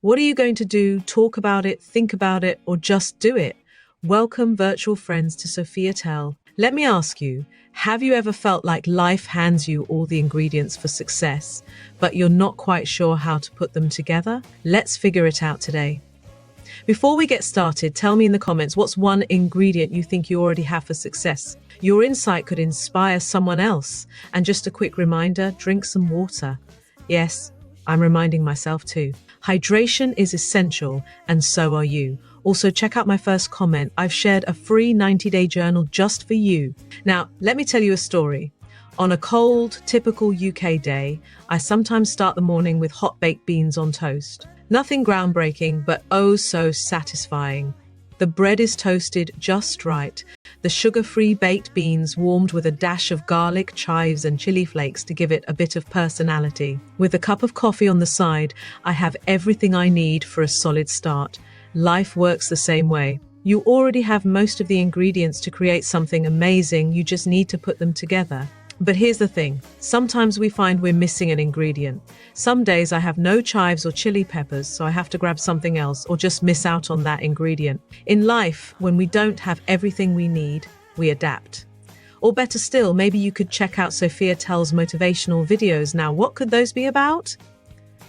What are you going to do? Talk about it, think about it, or just do it? Welcome, virtual friends, to Sophia Tell. Let me ask you, have you ever felt like life hands you all the ingredients for success, but you're not quite sure how to put them together? Let's figure it out today. Before we get started, tell me in the comments what's one ingredient you think you already have for success. Your insight could inspire someone else. And just a quick reminder, drink some water. Yes, I'm reminding myself too. Hydration is essential, and so are you. Also, check out my first comment. I've shared a free 90-day journal just for you. Now, let me tell you a story. On a cold, typical UK day, I sometimes start the morning with hot baked beans on toast. Nothing groundbreaking, but oh so satisfying. The bread is toasted just right, the sugar-free baked beans warmed with a dash of garlic, chives and chili flakes to give it a bit of personality. With a cup of coffee on the side, I have everything I need for a solid start. Life works the same way. You already have most of the ingredients to create something amazing, you just need to put them together. But here's the thing, sometimes we find we're missing an ingredient. Some days I have no chives or chili peppers, so I have to grab something else or just miss out on that ingredient. In life, when we don't have everything we need, we adapt. Or better still, maybe you could check out Sophia Tell's motivational videos. Now, what could those be about?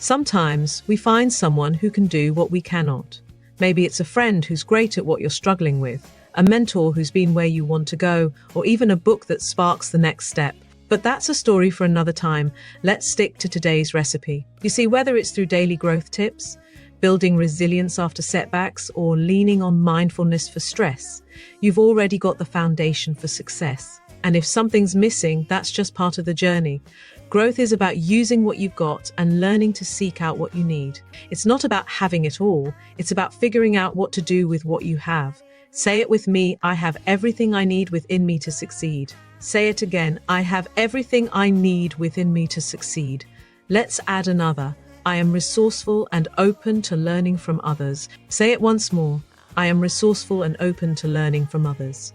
Sometimes we find someone who can do what we cannot. Maybe it's a friend who's great at what you're struggling with, a mentor who's been where you want to go, or even a book that sparks the next step. But that's a story for another time. Let's stick to today's recipe. You see, whether it's through daily growth tips, building resilience after setbacks, or leaning on mindfulness for stress, you've already got the foundation for success. And if something's missing, that's just part of the journey. Growth is about using what you've got and learning to seek out what you need. It's not about having it all, it's about figuring out what to do with what you have. Say it with me, I have everything I need within me to succeed. Say it again, I have everything I need within me to succeed. Let's add another. I am resourceful and open to learning from others. Say it once more. I am resourceful and open to learning from others.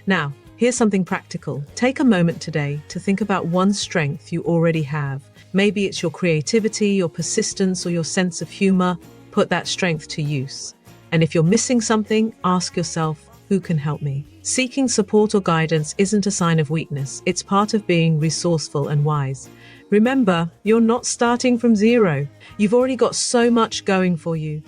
Now, here's something practical. Take a moment today to think about one strength you already have. Maybe it's your creativity, your persistence, or your sense of humor. Put that strength to use. And if you're missing something, ask yourself, who can help me? Seeking support or guidance isn't a sign of weakness. It's part of being resourceful and wise. Remember, you're not starting from zero. You've already got so much going for you.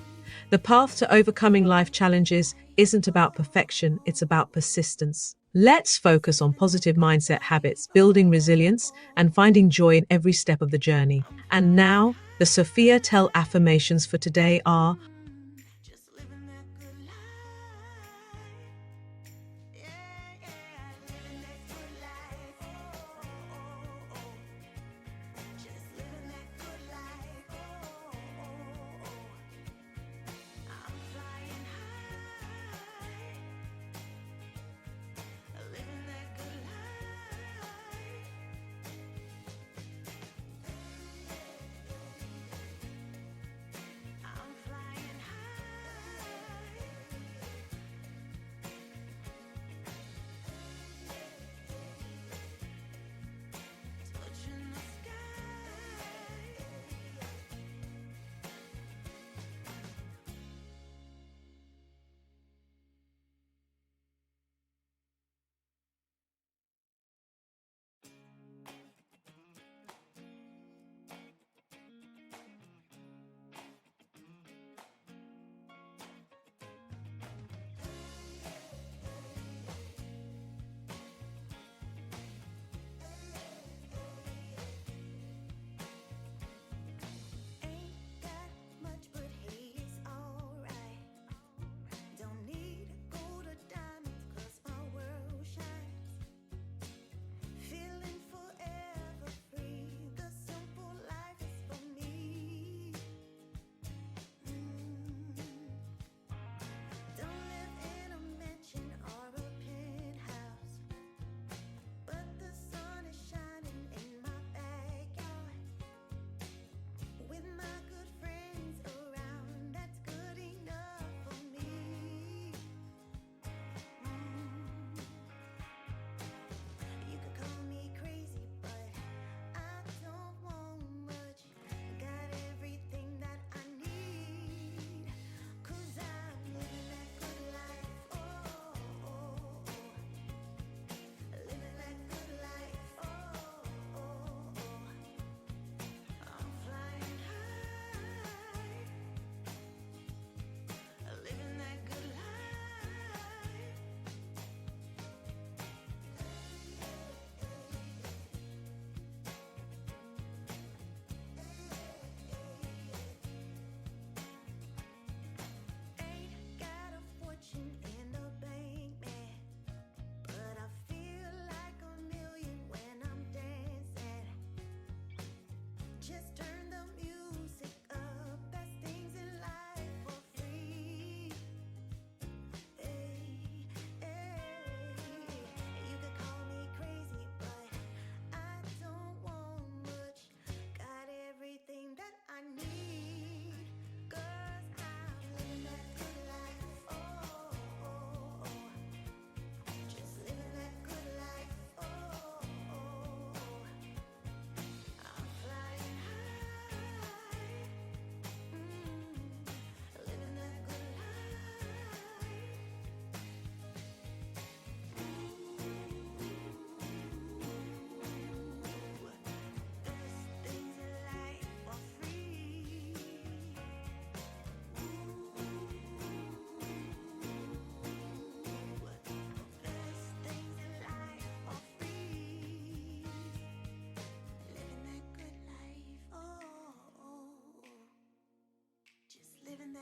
The path to overcoming life challenges isn't about perfection, it's about persistence. Let's focus on positive mindset habits, building resilience, and finding joy in every step of the journey. And now, the Sophia Tell affirmations for today are: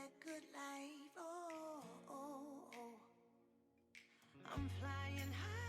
that good life. Oh, oh, oh. I'm flying high.